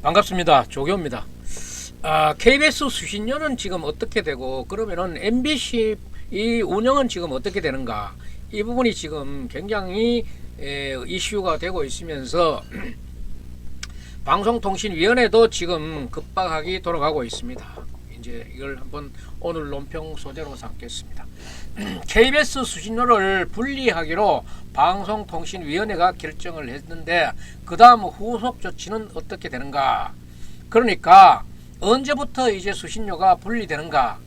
반갑습니다. 조교입니다. KBS 수신료는 지금 어떻게 되고 그러면은 MBC 이 운영은 지금 어떻게 되는가, 이 부분이 지금 굉장히 이슈가 되고 있으면서 방송통신위원회도 지금 급박하게 돌아가고 있습니다. 이제 이걸 한번 오늘 논평 소재로 삼겠습니다. KBS 수신료를 분리하기로 방송통신위원회가 결정을 했는데 그 다음 후속 조치는 어떻게 되는가? 그러니까 언제부터 이제 수신료가 분리되는가?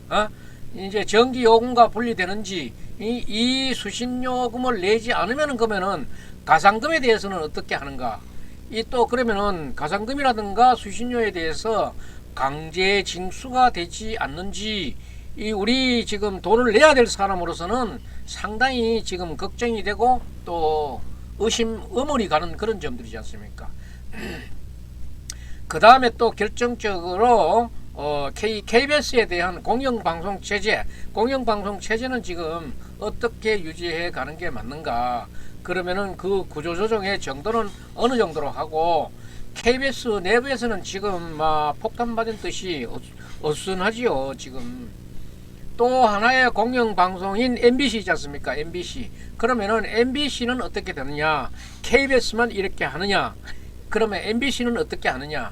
이제 전기요금과 분리되는지, 이 수신요금을 내지 않으면은 그러면은 가상금에 대해서는 어떻게 하는가? 이 또 그러면은 가상금이라든가 수신료에 대해서 강제 징수가 되지 않는지, 이 우리 지금 돈을 내야 될 사람으로서는 상당히 지금 걱정이 되고 또 의문이 가는 그런 점들이지 않습니까? 그 다음에 또 결정적으로 KBS에 대한 공영방송 체제는 지금 어떻게 유지해 가는 게 맞는가? 그러면은 그 구조조정의 정도는 어느 정도로 하고, KBS 내부에서는 지금 막 폭탄 맞은 듯이 어수선하지요. 지금 또 하나의 공영방송인 MBC이지 않습니까? MBC. 그러면은 MBC는 어떻게 되느냐? KBS만 이렇게 하느냐? 그러면 MBC는 어떻게 하느냐?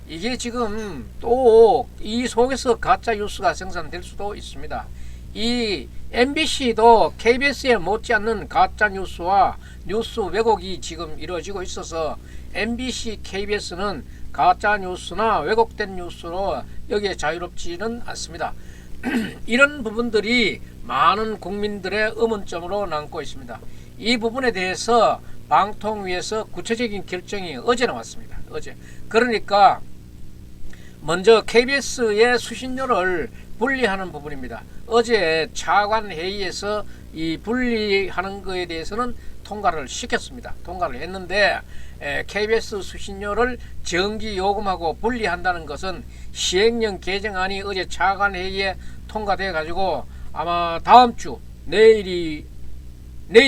이게 지금 또 이 속에서 가짜 뉴스가 생산될 수도 있습니다. 이 MBC도 KBS에 못지않는 가짜 뉴스와 뉴스 왜곡이 지금 이루어지고 있어서 MBC, KBS는 가짜 뉴스나 왜곡된 뉴스로 여기에 자유롭지는 않습니다. 이런 부분들이 많은 국민들의 의문점으로 남고 있습니다. 이 부분에 대해서 방통위에서 구체적인 결정이 어제 나왔습니다. 어제. 그러니까 먼저 KBS의 수신료를 분리하는 부분입니다. 어제 차관 회의에서 이 분리하는 것에 대해서는 통과를 시켰습니다. 통과를 했는데 KBS 수신료를 전기요금하고 분리한다는 것은 시행령 개정안이 어제 차관 회의에 통과돼 가지고 아마 다음 주, 내일이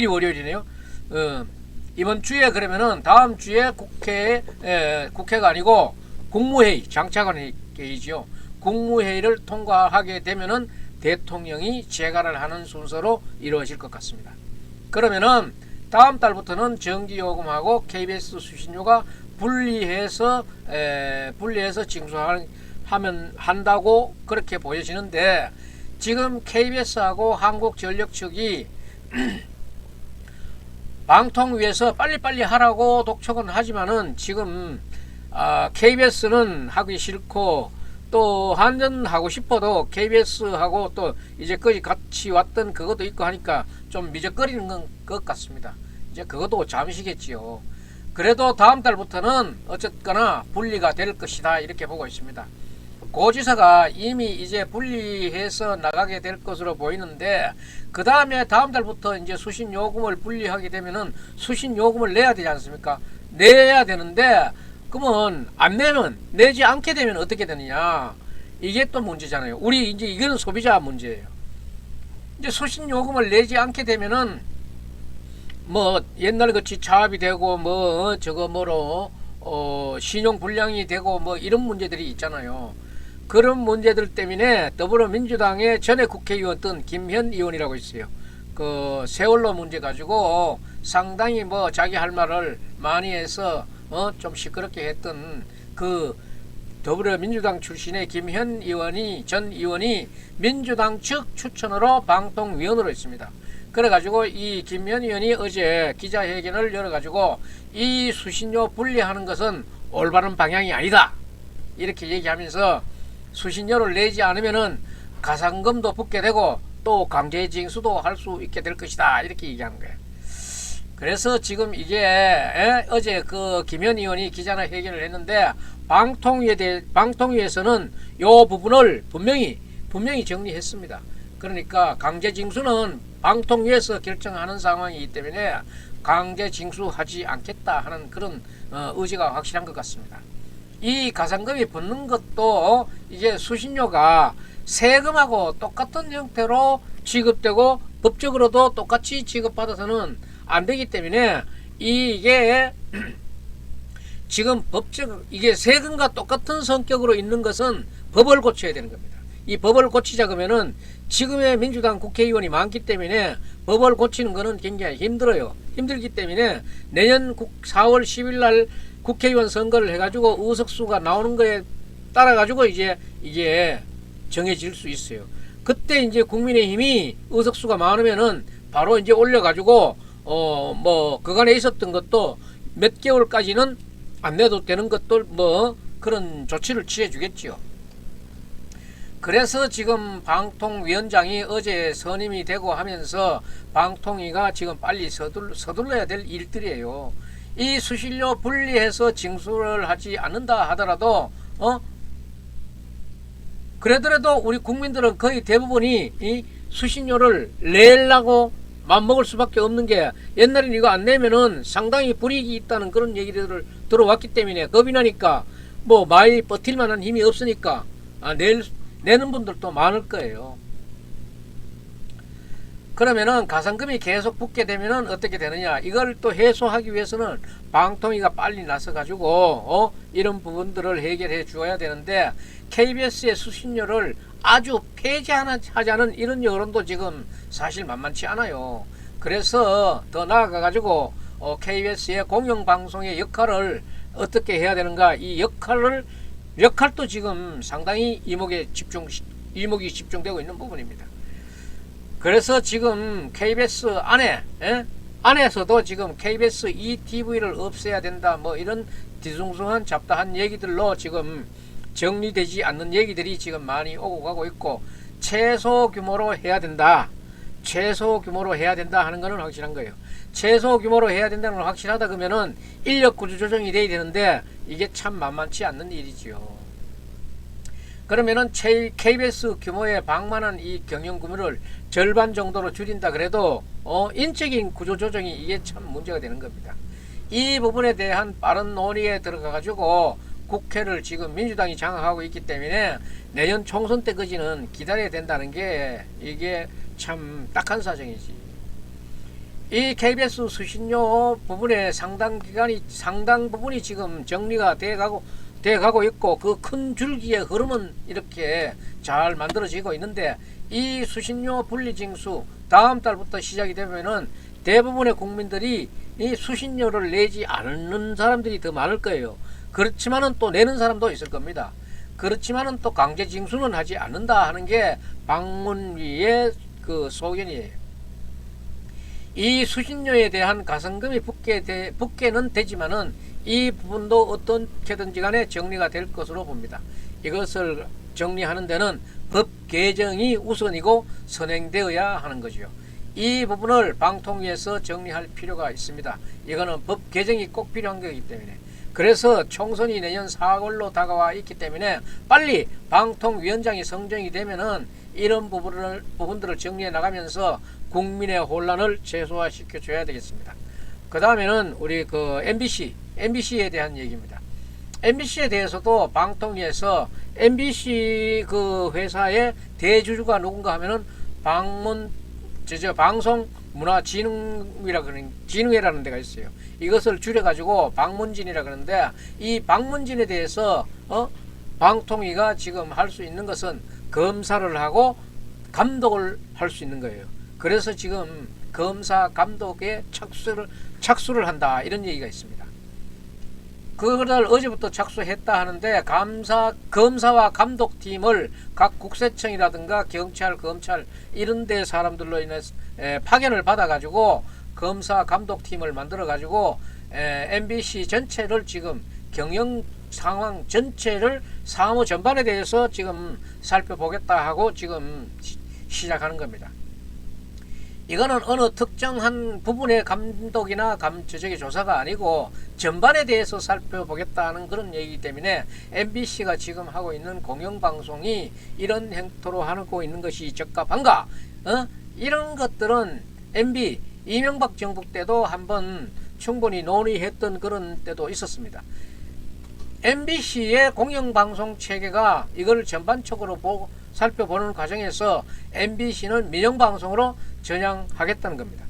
월요일이네요. 이번 주에, 그러면은 다음 주에 국회가 아니고 국무회의, 장차관 회의죠. 국무회의를 통과하게 되면은 대통령이 재가를 하는 순서로 이루어질 것 같습니다. 그러면은 다음 달부터는 전기요금하고 KBS 수신료가 분리해서 한다고 그렇게 보여지는데, 지금 KBS하고 한국전력 측이 방통위에서 빨리빨리 하라고 독촉은 하지만은 지금 KBS는 하기 싫고, 또 한전하고 싶어도 KBS하고 또 이제까지 같이 왔던 그것도 있고 하니까 좀 미적거리는 것 같습니다. 이제 그것도 잠시겠지요. 그래도 다음 달부터는 어쨌거나 분리가 될 것이다, 이렇게 보고 있습니다. 고지사가 이미 이제 분리해서 나가게 될 것으로 보이는데, 그 다음에 다음 달부터 이제 수신요금을 분리하게 되면은 수신요금을 내야 되지 않습니까? 내야 되는데, 그러면 내지 않게 되면 어떻게 되느냐? 이게 또 문제잖아요. 우리 이제 이거는 소비자 문제예요. 이제 수신요금을 내지 않게 되면은 뭐 옛날 같이 차압이 되고 뭐 저거 뭐로 신용 불량이 되고 뭐 이런 문제들이 있잖아요. 그런 문제들 때문에 더불어민주당의 전에 국회의원던 김현 의원이라고 있어요. 그 세월호 문제 가지고 상당히 뭐 자기 할 말을 많이 해서 좀 시끄럽게 했던 그 더불어민주당 출신의 김현 의원이, 전 의원이 민주당 측 추천으로 방통위원으로 있습니다. 그래가지고 이 김현 의원이 어제 기자회견을 열어가지고 이 수신료 분리하는 것은 올바른 방향이 아니다, 이렇게 얘기하면서 수신료를 내지 않으면은 가상금도 붙게 되고 또 강제징수도 할 수 있게 될 것이다, 이렇게 얘기하는 거예요. 그래서 지금 이게 어제 그 김현 의원이 기자회견을 했는데 방통위에서는 요 부분을 분명히 정리했습니다. 그러니까 강제징수는 방통위에서 결정하는 상황이기 때문에 강제징수하지 않겠다 하는 그런 의지가 확실한 것 같습니다. 이 가상금이 붙는 것도 이게 수신료가 세금하고 똑같은 형태로 지급되고 법적으로도 똑같이 지급받아서는 안 되기 때문에 이게 지금 법적 이게 세금과 똑같은 성격으로 있는 것은 법을 고쳐야 되는 겁니다. 이 법을 고치자 그러면은 지금의 민주당 국회의원이 많기 때문에 법을 고치는 것은 굉장히 힘들어요. 힘들기 때문에 내년 4월 10일 날 국회의원 선거를 해가지고 의석수가 나오는 거에 따라 가지고 이제 이게 정해질 수 있어요. 그때 이제 국민의힘이 의석수가 많으면은 바로 이제 올려가지고 뭐 그간에 있었던 것도 몇 개월까지는 안 내도 되는 것도 뭐 그런 조치를 취해 주겠지요. 그래서 지금 방통위원장이 어제 선임이 되고 하면서 방통위가 지금 빨리 서둘러야 될 일들이에요. 이 수신료 분리해서 징수를 하지 않는다 하더라도 그러더라도 우리 국민들은 거의 대부분이 이 수신료를 내려고 맘먹을 수밖에 없는 게 옛날에는 이거 안 내면은 상당히 불이익이 있다는 그런 얘기들을 들어왔기 때문에 겁이 나니까 뭐 많이 버틸 만한 힘이 없으니까 내는 분들도 많을 거예요. 그러면은 가산금이 계속 붙게 되면은 어떻게 되느냐, 이걸 또 해소하기 위해서는 방통위가 빨리 나서 가지고 이런 부분들을 해결해 주어야 되는데 KBS의 수신료를 아주 폐지하자는 이런 여론도 지금 사실 만만치 않아요. 그래서 더 나아가 가지고 KBS의 공영방송의 역할을 어떻게 해야 되는가, 이 역할도 지금 상당히 이목이 집중되고 있는 부분입니다. 그래서 지금 KBS 안에서도 지금 KBS ETV를 없애야 된다, 뭐 이런 뒤숭숭한 잡다한 얘기들로 지금 정리되지 않는 얘기들이 지금 많이 오고 가고 있고, 최소 규모로 해야 된다 하는 거는 확실한 거예요. 최소 규모로 해야 된다는 건 확실하다 그러면은 인력 구조 조정이 돼야 되는데 이게 참 만만치 않는 일이지요. 그러면은 KBS 규모의 방만한 이 경영 규모를 절반 정도로 줄인다 그래도 인적인 구조 조정이 이게 참 문제가 되는 겁니다. 이 부분에 대한 빠른 논의에 들어가 가지고 국회를 지금 민주당이 장악하고 있기 때문에 내년 총선 때까지는 기다려야 된다는 게 이게 참 딱한 사정이지. 이 KBS 수신료 부분의 상당 부분이 지금 정리가 돼가고 있고, 그 큰 줄기의 흐름은 이렇게 잘 만들어지고 있는데, 이 수신료 분리징수 다음 달부터 시작이 되면은 대부분의 국민들이 이 수신료를 내지 않는 사람들이 더 많을 거예요. 그렇지만은 또 내는 사람도 있을 겁니다. 그렇지만은 또 강제징수는 하지 않는다 하는 게 방문위의 그 소견이에요. 이 수신료에 대한 가산금이 붙게는 되지만은 이 부분도 어떻게든지 간에 정리가 될 것으로 봅니다. 이것을 정리하는 데는 법 개정이 우선이고 선행되어야 하는 거죠. 이 부분을 방통위에서 정리할 필요가 있습니다. 이거는 법 개정이 꼭 필요한 거기 때문에. 그래서 총선이 내년 4월로 다가와 있기 때문에 빨리 방통위원장이 선정이 되면은 이런 부분들을 정리해 나가면서 국민의 혼란을 최소화시켜 줘야 되겠습니다. 그 다음에는 우리 그 MBC에 대한 얘기입니다. MBC에 대해서도 방통위에서 MBC 그 회사의 대주주가 누군가 하면은 방송문화진흥회라는 데가 있어요. 이것을 줄여가지고 방문진이라 그러는데, 이 방문진에 대해서 방통위가 지금 할 수 있는 것은 검사를 하고 감독을 할 수 있는 거예요. 그래서 지금 검사 감독에 착수를 한다, 이런 얘기가 있습니다. 그걸 어제부터 착수했다 하는데, 검사와 감독팀을 각 국세청이라든가 경찰, 검찰 이런 데 사람들로 인해서 파견을 받아가지고 검사 감독팀을 만들어가지고 MBC 전체를 지금 경영 상황 전체를 사무 전반에 대해서 지금 살펴보겠다 하고 지금 시작하는 겁니다. 이거는 어느 특정한 부분의 감독이나 조사가 아니고 전반에 대해서 살펴보겠다는 그런 얘기이기 때문에 MBC가 지금 하고 있는 공영방송이 이런 행토로 하고 있는 것이 적합한가? 이런 것들은 MB 이명박 정부 때도 한번 충분히 논의했던 그런 때도 있었습니다. MBC의 공영방송 체계가 이걸 전반적으로 살펴보는 과정에서 MBC는 민영방송으로 전향하겠다는 겁니다.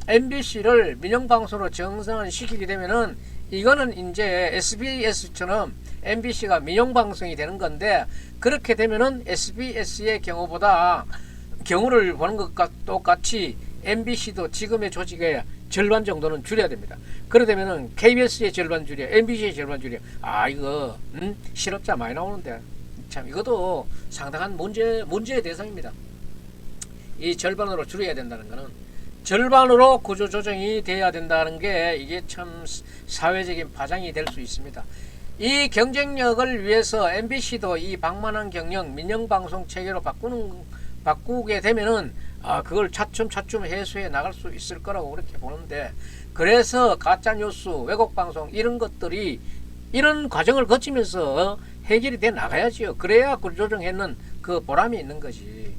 MBC를 민영방송으로 정상화시키게 되면은 이거는 이제 SBS처럼 MBC가 민영방송이 되는 건데, 그렇게 되면은 SBS의 경우보다 경우를 보는 것과 똑같이 MBC도 지금의 조직의 절반 정도는 줄여야 됩니다. 그러되면은 KBS의 절반 줄여, MBC의 절반 줄여. 아, 이거 실업자 많이 나오는데 참 이것도 상당한 문제의 대상입니다. 이 절반으로 줄여야 된다는 거는, 절반으로 구조조정이 돼야 된다는 게 이게 참 사회적인 파장이 될 수 있습니다. 이 경쟁력을 위해서 MBC도 이 방만한 경영 민영방송 체계로 바꾸게 되면은 그걸 차츰차츰 해소해 나갈 수 있을 거라고 그렇게 보는데, 그래서 가짜뉴스, 왜곡방송 이런 것들이 이런 과정을 거치면서 해결이 돼 나가야지요. 그래야 구조조정에는 그 보람이 있는 거지.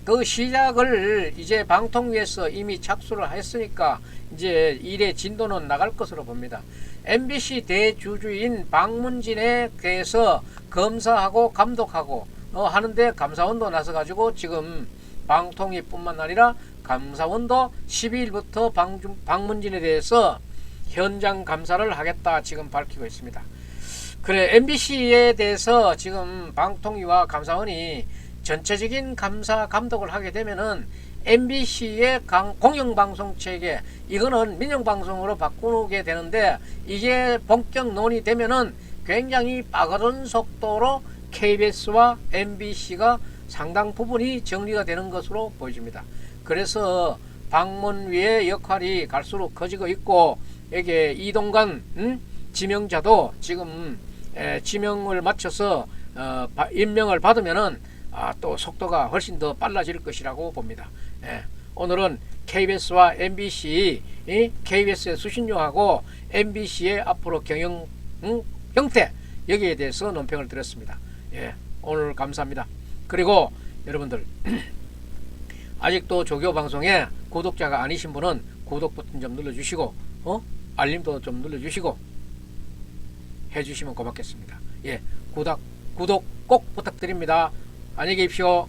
그 시작을 이제 방통위에서 이미 착수를 했으니까 이제 일의 진도는 나갈 것으로 봅니다. MBC 대주주인 박문진에 대해서 검사하고 감독하고 하는데 감사원도 나서가지고 지금 방통위뿐만 아니라 감사원도 12일부터 박문진에 대해서 현장 감사를 하겠다 지금 밝히고 있습니다. 그래, MBC에 대해서 지금 방통위와 감사원이 전체적인 감사 감독을 하게 되면은 MBC의 공영방송 체계, 이거는 민영방송으로 바꾸게 되는데, 이게 본격 논의되면은 굉장히 빠른 속도로 KBS와 MBC가 상당 부분이 정리가 되는 것으로 보여집니다. 그래서 방문위의 역할이 갈수록 커지고 있고, 여기에 이동관 지명자도 지금 지명을 마쳐서 임명을 받으면은 또 속도가 훨씬 더 빨라질 것이라고 봅니다. 오늘은 KBS와 MBC, KBS의 수신료하고 MBC의 앞으로 경영 형태, 여기에 대해서 논평을 드렸습니다. 오늘 감사합니다. 그리고 여러분들 아직도 조교 방송에 구독자가 아니신 분은 구독 버튼 좀 눌러주시고 알림도 좀 눌러주시고 해주시면 고맙겠습니다. 구독 꼭 부탁드립니다. 안녕히 계십시오.